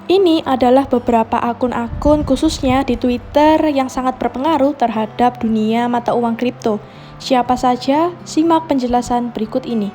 Ini adalah beberapa akun-akun khususnya di Twitter yang sangat berpengaruh terhadap dunia mata uang kripto. Siapa saja? Simak penjelasan berikut ini.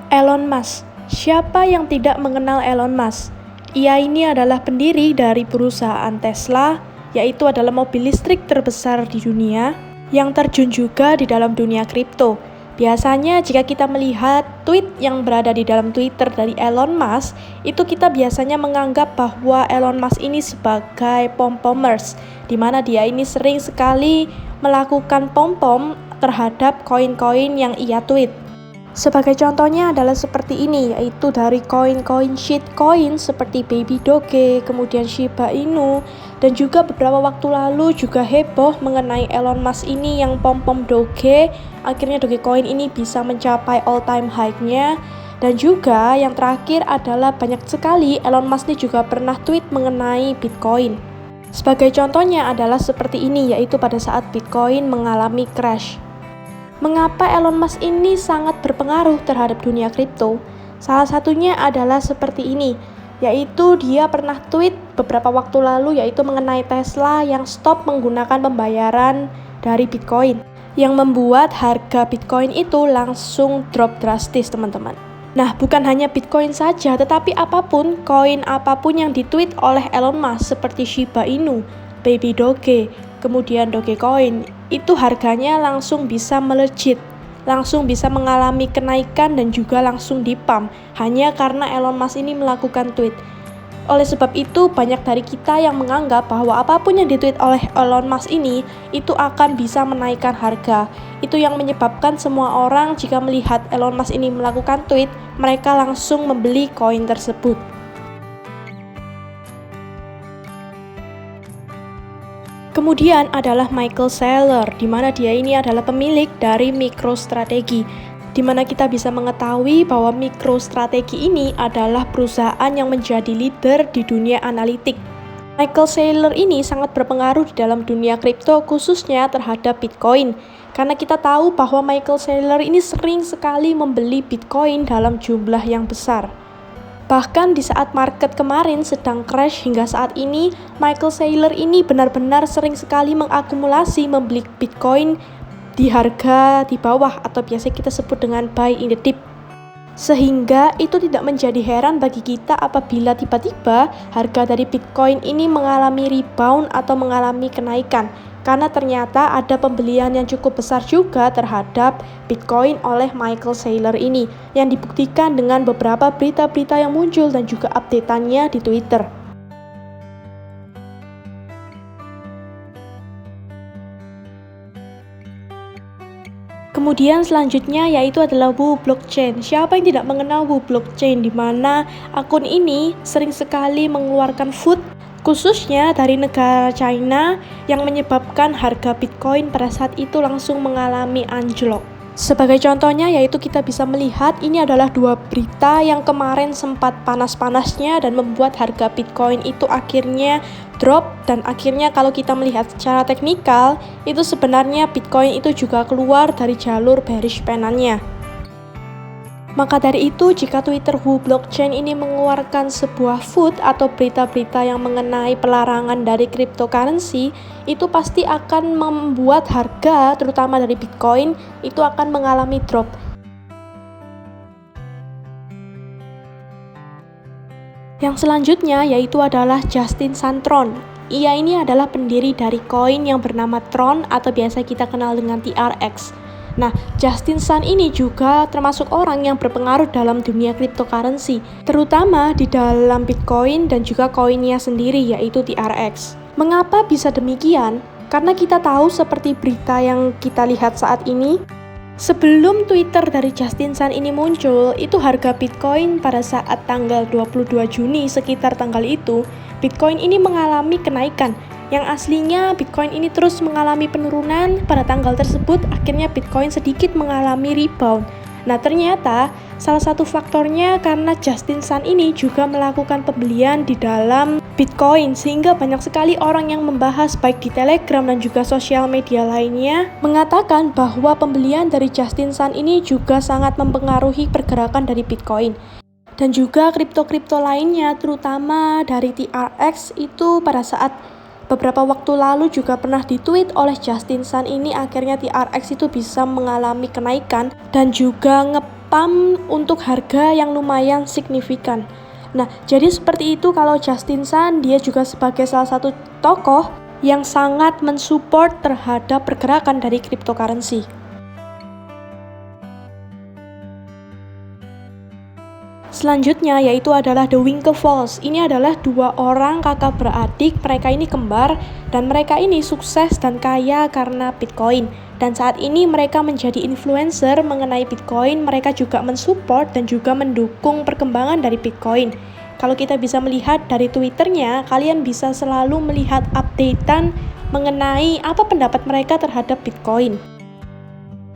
Elon Musk. Siapa yang tidak mengenal Elon Musk? Ia ini adalah pendiri dari perusahaan Tesla, yaitu adalah mobil listrik terbesar di dunia, yang terjun juga di dalam dunia kripto. Biasanya jika kita melihat tweet yang berada di dalam Twitter dari Elon Musk, itu kita biasanya menganggap bahwa Elon Musk ini sebagai pom-pomers, di mana dia ini sering sekali melakukan pom-pom terhadap koin-koin yang ia tweet. Sebagai contohnya adalah seperti ini, yaitu dari koin-koin shitcoin seperti Baby Doge, kemudian Shiba Inu, dan juga beberapa waktu lalu juga heboh mengenai Elon Musk ini yang pom-pom Doge. Akhirnya Dogecoin ini bisa mencapai all time high-nya. Dan juga yang terakhir adalah banyak sekali Elon Musk ini juga pernah tweet mengenai Bitcoin. Sebagai contohnya adalah seperti ini, yaitu pada saat Bitcoin mengalami crash. Mengapa Elon Musk ini sangat berpengaruh terhadap dunia kripto? Salah satunya adalah seperti ini, yaitu dia pernah tweet beberapa waktu lalu yaitu mengenai Tesla yang stop menggunakan pembayaran dari Bitcoin, yang membuat harga Bitcoin itu langsung drop drastis, teman-teman. Nah, bukan hanya Bitcoin saja, tetapi apapun, koin apapun yang ditweet oleh Elon Musk seperti Shiba Inu, Baby Doge, kemudian Dogecoin, itu harganya langsung bisa melejit, langsung bisa mengalami kenaikan dan juga langsung dipump hanya karena Elon Musk ini melakukan tweet. Oleh sebab itu, banyak dari kita yang menganggap bahwa apapun yang ditweet oleh Elon Musk ini itu akan bisa menaikkan harga. Itu yang menyebabkan semua orang jika melihat Elon Musk ini melakukan tweet, mereka langsung membeli koin tersebut. Kemudian adalah Michael Saylor, di mana dia ini adalah pemilik dari MicroStrategy, di mana kita bisa mengetahui bahwa MicroStrategy ini adalah perusahaan yang menjadi leader di dunia analitik. Michael Saylor ini sangat berpengaruh di dalam dunia kripto, khususnya terhadap Bitcoin, karena kita tahu bahwa Michael Saylor ini sering sekali membeli Bitcoin dalam jumlah yang besar. Bahkan di saat market kemarin sedang crash hingga saat ini, Michael Saylor ini benar-benar sering sekali mengakumulasi membeli Bitcoin di harga di bawah atau biasa kita sebut dengan buy in the dip. Sehingga itu tidak menjadi heran bagi kita apabila tiba-tiba harga dari Bitcoin ini mengalami rebound atau mengalami kenaikan. Karena ternyata ada pembelian yang cukup besar juga terhadap Bitcoin oleh Michael Saylor ini, yang dibuktikan dengan beberapa berita-berita yang muncul dan juga update-annya di Twitter. Kemudian selanjutnya yaitu adalah Wu Blockchain. Siapa yang tidak mengenal Wu Blockchain, di mana akun ini sering sekali mengeluarkan food khususnya dari negara China yang menyebabkan harga Bitcoin pada saat itu langsung mengalami anjlok. Sebagai contohnya yaitu kita bisa melihat ini adalah dua berita yang kemarin sempat panas-panasnya dan membuat harga Bitcoin itu akhirnya drop, dan akhirnya kalau kita melihat secara teknikal itu sebenarnya Bitcoin itu juga keluar dari jalur bearish pennant-nya. Maka dari itu, jika Twitter Wu Blockchain ini mengeluarkan sebuah food atau berita-berita yang mengenai pelarangan dari cryptocurrency, itu pasti akan membuat harga, terutama dari Bitcoin, itu akan mengalami drop. Yang selanjutnya yaitu adalah Justin Sun Tron. Ia ini adalah pendiri dari koin yang bernama Tron atau biasa kita kenal dengan TRX. Nah, Justin Sun ini juga termasuk orang yang berpengaruh dalam dunia cryptocurrency, terutama di dalam Bitcoin dan juga koinnya sendiri yaitu TRX. Mengapa bisa demikian? Karena kita tahu seperti berita yang kita lihat saat ini, sebelum Twitter dari Justin Sun ini muncul, itu harga Bitcoin pada saat tanggal 22 Juni sekitar tanggal itu, Bitcoin ini mengalami kenaikan. Yang aslinya Bitcoin ini terus mengalami penurunan, pada tanggal tersebut akhirnya Bitcoin sedikit mengalami rebound. Nah, ternyata salah satu faktornya karena Justin Sun ini juga melakukan pembelian di dalam Bitcoin, sehingga banyak sekali orang yang membahas baik di Telegram dan juga sosial media lainnya mengatakan bahwa pembelian dari Justin Sun ini juga sangat mempengaruhi pergerakan dari Bitcoin. Dan juga kripto-kripto lainnya, terutama dari TRX itu pada saat beberapa waktu lalu juga pernah ditweet oleh Justin Sun ini, akhirnya TRX itu bisa mengalami kenaikan dan juga ngepump untuk harga yang lumayan signifikan. Nah, jadi seperti itu kalau Justin Sun, dia juga sebagai salah satu tokoh yang sangat mensupport terhadap pergerakan dari cryptocurrency. Selanjutnya yaitu adalah The Winklevolls. Ini adalah dua orang kakak beradik, mereka ini kembar dan mereka ini sukses dan kaya karena Bitcoin. Dan saat ini mereka menjadi influencer mengenai Bitcoin, mereka juga mensupport dan juga mendukung perkembangan dari Bitcoin. Kalau kita bisa melihat dari Twitternya, kalian bisa selalu melihat updatean mengenai apa pendapat mereka terhadap Bitcoin.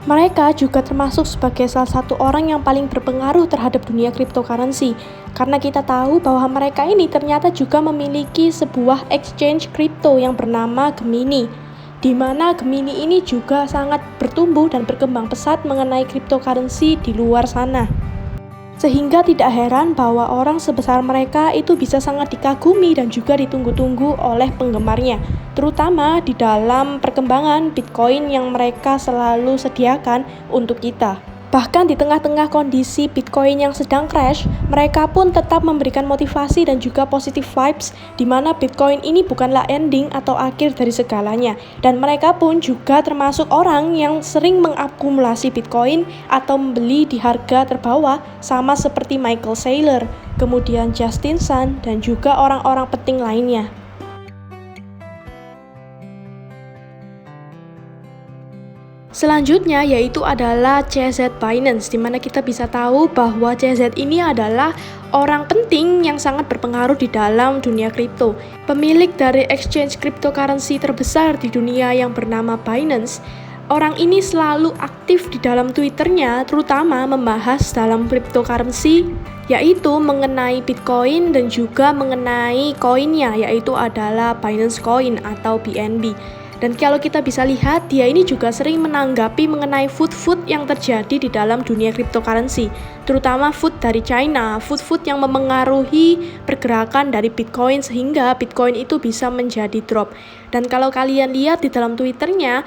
Mereka juga termasuk sebagai salah satu orang yang paling berpengaruh terhadap dunia cryptocurrency, karena kita tahu bahwa mereka ini ternyata juga memiliki sebuah exchange crypto yang bernama Gemini, di mana Gemini ini juga sangat bertumbuh dan berkembang pesat mengenai cryptocurrency di luar sana. Sehingga tidak heran bahwa orang sebesar mereka itu bisa sangat dikagumi dan juga ditunggu-tunggu oleh penggemarnya, terutama di dalam perkembangan Bitcoin yang mereka selalu sediakan untuk kita. Bahkan di tengah-tengah kondisi Bitcoin yang sedang crash, mereka pun tetap memberikan motivasi dan juga positive vibes, di mana Bitcoin ini bukanlah ending atau akhir dari segalanya. Dan mereka pun juga termasuk orang yang sering mengakumulasi Bitcoin atau membeli di harga terbawah, sama seperti Michael Saylor, kemudian Justin Sun, dan juga orang-orang penting lainnya. Selanjutnya yaitu adalah CZ Binance, di mana kita bisa tahu bahwa CZ ini adalah orang penting yang sangat berpengaruh di dalam dunia kripto. Pemilik dari exchange cryptocurrency terbesar di dunia yang bernama Binance, orang ini selalu aktif di dalam Twitternya, terutama membahas dalam cryptocurrency, yaitu mengenai Bitcoin dan juga mengenai koinnya, yaitu adalah Binance Coin atau BNB. Dan kalau kita bisa lihat, dia ini juga sering menanggapi mengenai food yang terjadi di dalam dunia cryptocurrency, terutama food dari China, food yang memengaruhi pergerakan dari Bitcoin sehingga Bitcoin itu bisa menjadi drop. Dan kalau kalian lihat di dalam Twitternya,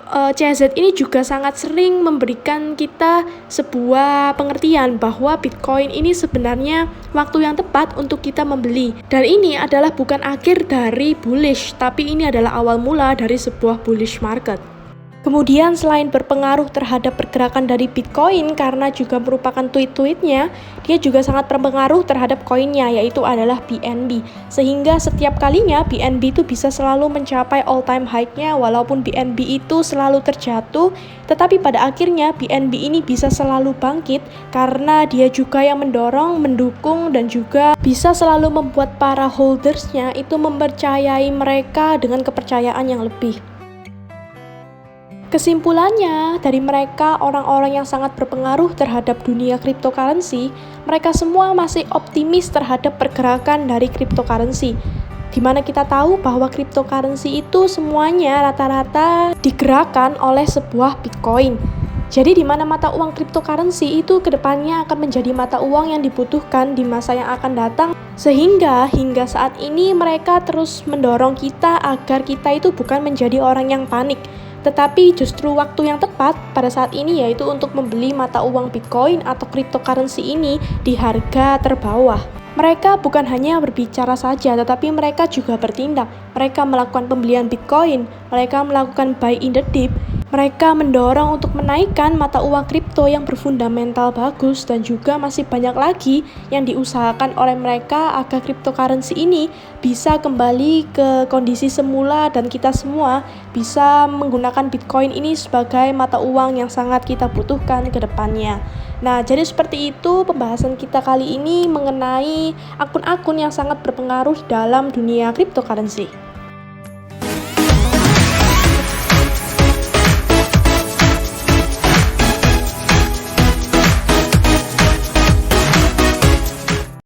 CZ ini juga sangat sering memberikan kita sebuah pengertian bahwa Bitcoin ini sebenarnya waktu yang tepat untuk kita membeli. Dan ini adalah bukan akhir dari bullish, tapi ini adalah awal mula dari sebuah bullish market. Kemudian selain berpengaruh terhadap pergerakan dari Bitcoin karena juga merupakan tweet-tweetnya, dia juga sangat berpengaruh terhadap koinnya, yaitu adalah BNB. Sehingga setiap kalinya BNB itu bisa selalu mencapai all time high-nya, walaupun BNB itu selalu terjatuh, tetapi pada akhirnya BNB ini bisa selalu bangkit karena dia juga yang mendorong, mendukung, dan juga bisa selalu membuat para holdersnya itu mempercayai mereka dengan kepercayaan yang lebih. Kesimpulannya, dari mereka orang-orang yang sangat berpengaruh terhadap dunia cryptocurrency, mereka semua masih optimis terhadap pergerakan dari cryptocurrency. Di mana kita tahu bahwa cryptocurrency itu semuanya rata-rata digerakkan oleh sebuah Bitcoin. Jadi di mana mata uang cryptocurrency itu kedepannya akan menjadi mata uang yang dibutuhkan di masa yang akan datang. Sehingga hingga saat ini mereka terus mendorong kita agar kita itu bukan menjadi orang yang panik, tetapi justru waktu yang tepat pada saat ini yaitu untuk membeli mata uang Bitcoin atau cryptocurrency ini di harga terbawah. Mereka bukan hanya berbicara saja, tetapi mereka juga bertindak. Mereka melakukan pembelian Bitcoin, mereka melakukan buy in the dip, mereka mendorong untuk menaikkan mata uang kripto yang berfundamental bagus, dan juga masih banyak lagi yang diusahakan oleh mereka agar cryptocurrency ini bisa kembali ke kondisi semula dan kita semua bisa menggunakan Bitcoin ini sebagai mata uang yang sangat kita butuhkan ke depannya. Nah, jadi seperti itu pembahasan kita kali ini mengenai akun-akun yang sangat berpengaruh dalam dunia cryptocurrency.